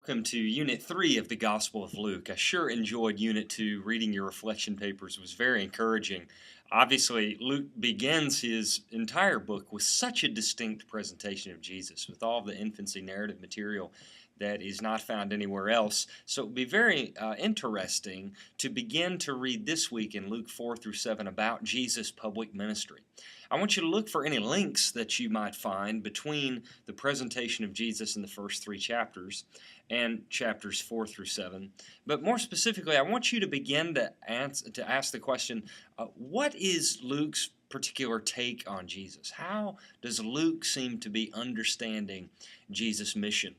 Welcome to Unit 3 of the Gospel of Luke. I sure enjoyed Unit 2. Reading your reflection papers was very encouraging. Obviously, Luke begins his entire book with such a distinct presentation of Jesus, with all the infancy narrative material that is not found anywhere else. So it would be very interesting to begin to read this week in Luke 4 through 7 about Jesus' public ministry. I want you to look for any links that you might find between the presentation of Jesus in the first three chapters and chapters 4 through 7. But more specifically, I want you to begin to ask the question, what is Luke's particular take on Jesus? How does Luke seem to be understanding Jesus' mission?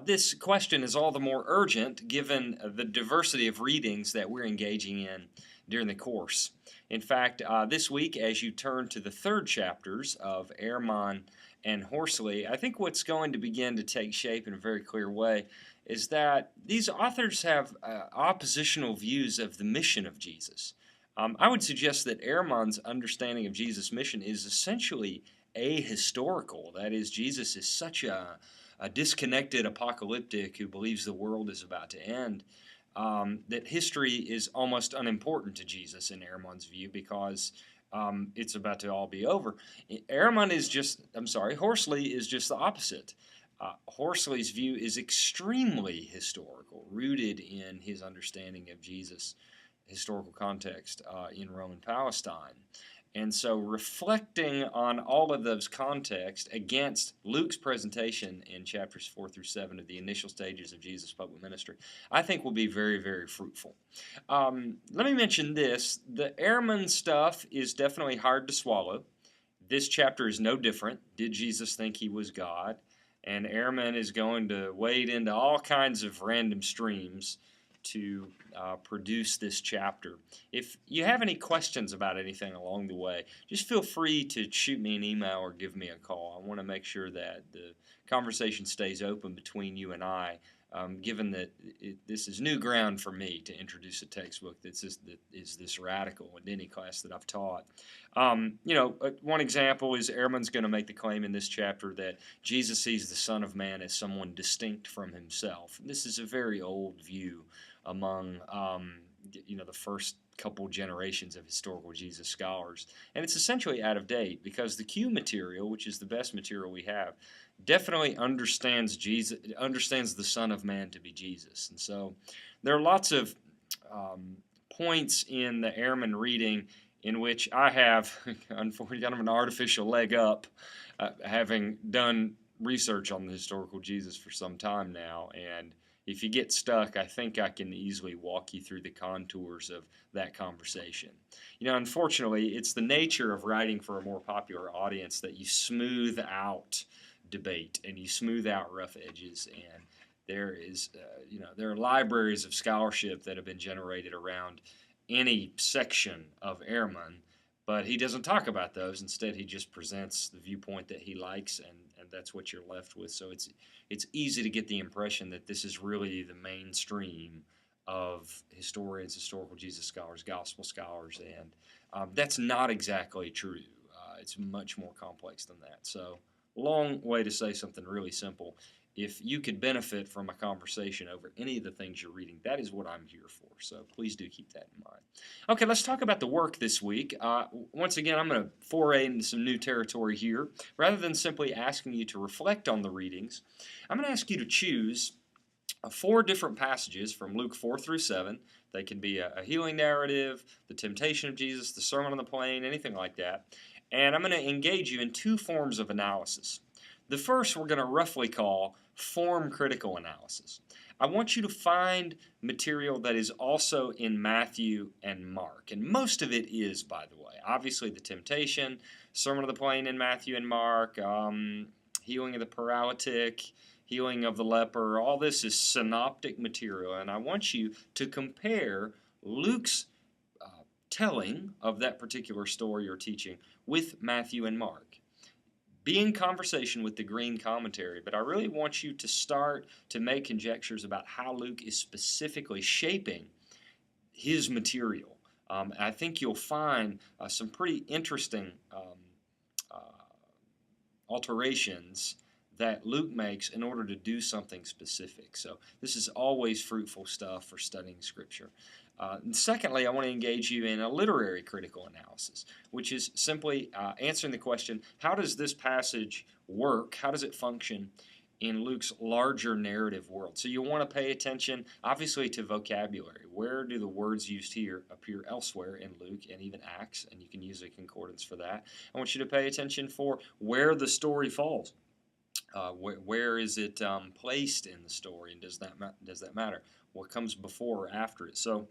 This question is all the more urgent given the diversity of readings that we're engaging in during the course. In fact, this week, as you turn to the third chapters of Ermon and Horsley, I think what's going to begin to take shape in a very clear way is that these authors have oppositional views of the mission of Jesus. I would suggest that Ermon's understanding of Jesus' mission is essentially ahistorical. That is, Jesus is such a disconnected apocalyptic who believes the world is about to end, that history is almost unimportant to Jesus in Ermon's view because it's about to all be over. Horsley is just the opposite. Horsley's view is extremely historical, rooted in his understanding of Jesus' historical context in Rome and Palestine. And so reflecting on all of those contexts against Luke's presentation in chapters 4 through 7 of the initial stages of Jesus' public ministry, I think will be very, very fruitful. Let me mention this. The Ermon stuff is definitely hard to swallow. This chapter is no different. Did Jesus think he was God? And Ermon is going to wade into all kinds of random streams to produce this chapter. If you have any questions about anything along the way, just feel free to shoot me an email or give me a call. I want to make sure that the conversation stays open between you and I, given that this is new ground for me to introduce a textbook that is this radical in any class that I've taught. One example is Ermon's going to make the claim in this chapter that Jesus sees the Son of Man as someone distinct from himself. This is a very old view among the first couple generations of historical Jesus scholars, and it's essentially out of date because the Q material, which is the best material we have, definitely understands the Son of Man to be Jesus. And so there are lots of points in the Ermon reading in which I have, unfortunately, kind of an artificial leg up, having done research on the historical Jesus for some time now. And if you get stuck, I think I can easily walk you through the contours of that conversation. Unfortunately, it's the nature of writing for a more popular audience that you smooth out debate and you smooth out rough edges. And there are libraries of scholarship that have been generated around any section of Ermon, but he doesn't talk about those. Instead, he just presents the viewpoint that he likes, and that's what you're left with. So it's easy to get the impression that this is really the mainstream of historians, historical Jesus scholars, gospel scholars, and that's not exactly true. It's much more complex than that. So, long way to say something really simple. If you could benefit from a conversation over any of the things you're reading, that is what I'm here for. So please do keep that in mind. Okay, let's talk about the work this week. Once again, I'm going to foray into some new territory here. Rather than simply asking you to reflect on the readings, I'm going to ask you to choose 4 different passages from Luke 4 through 7. They can be a healing narrative, the temptation of Jesus, the Sermon on the Plain, anything like that. And I'm going to engage you in 2 forms of analysis. The first we're going to roughly call form critical analysis. I want you to find material that is also in Matthew and Mark, and most of it is, by the way. Obviously the temptation, Sermon on the Plain in Matthew and Mark, healing of the paralytic, healing of the leper, all this is synoptic material, and I want you to compare Luke's telling of that particular story or teaching with Matthew and Mark. Be in conversation with the green commentary, but I really want you to start to make conjectures about how Luke is specifically shaping his material. I think you'll find some pretty interesting alterations that Luke makes in order to do something specific. So this is always fruitful stuff for studying Scripture. And secondly, I want to engage you in a literary critical analysis, which is simply answering the question, how does this passage work? How does it function in Luke's larger narrative world? So you'll want to pay attention, obviously, to vocabulary. Where do the words used here appear elsewhere in Luke and even Acts? And you can use a concordance for that. I want you to pay attention for where the story falls. Where is it placed in the story, and does that matter? What comes before or after it? So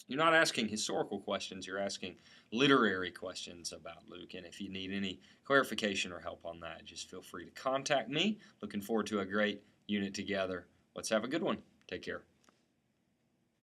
you're not asking historical questions, you're asking literary questions about Luke. And if you need any clarification or help on that, just feel free to contact me. Looking forward to a great unit together. Let's have a good one. Take care.